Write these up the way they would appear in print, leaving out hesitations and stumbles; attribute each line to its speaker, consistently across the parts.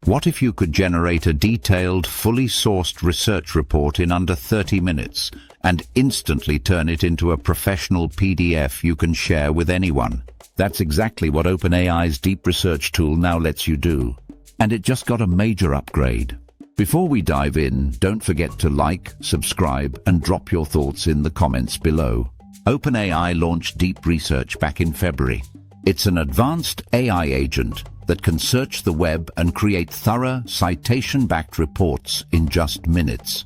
Speaker 1: What if you could generate a detailed, fully sourced research report in under 30 minutes and instantly turn it into a professional PDF you can share with anyone? That's exactly what OpenAI's deep research tool now lets you do. And it just got a major upgrade. Before we dive in, don't forget to like, subscribe, and drop your thoughts in the comments below. OpenAI launched Deep Research back in February. It's an advanced AI agent that can search the web and create thorough, citation-backed reports in just minutes,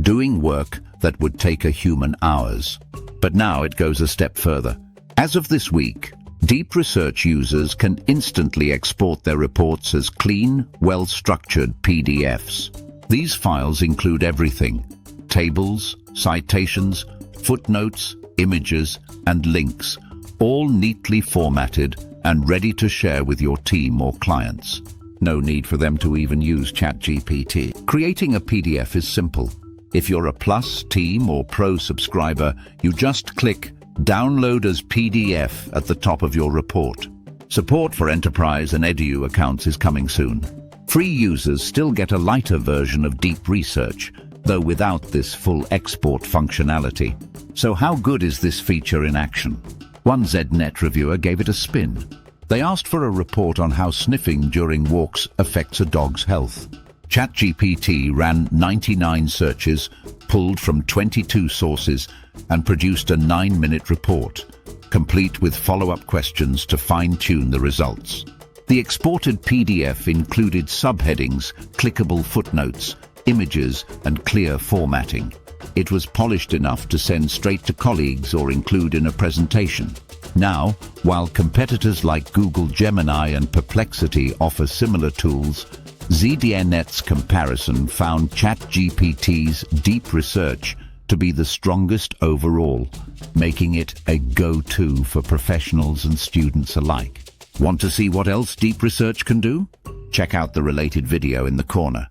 Speaker 1: doing work that would take a human hours. But now it goes a step further. As of this week, Deep Research users can instantly export their reports as clean, well-structured PDFs. These files include everything: tables, citations, footnotes, images, and links, all neatly formatted and ready to share with your team or clients. No need for them to even use ChatGPT. Creating a PDF is simple. If you're a Plus, Team, or Pro subscriber, you just click Download as PDF at the top of your report. Support for Enterprise and Edu accounts is coming soon. Free users still get a lighter version of Deep Research, though without this full export functionality. So how good is this feature in action? One ZNet reviewer gave it a spin. They asked for a report on how sniffing during walks affects a dog's health. ChatGPT ran 99 searches, pulled from 22 sources, and produced a 9-minute report, complete with follow-up questions to fine-tune the results. The exported PDF included subheadings, clickable footnotes, images, and clear formatting. It was polished enough to send straight to colleagues or include in a presentation. Now, while competitors like Google Gemini and Perplexity offer similar tools, ZDNet's comparison found ChatGPT's Deep Research to be the strongest overall, making it a go-to for professionals and students alike. Want to see what else Deep Research can do? Check out the related video in the corner.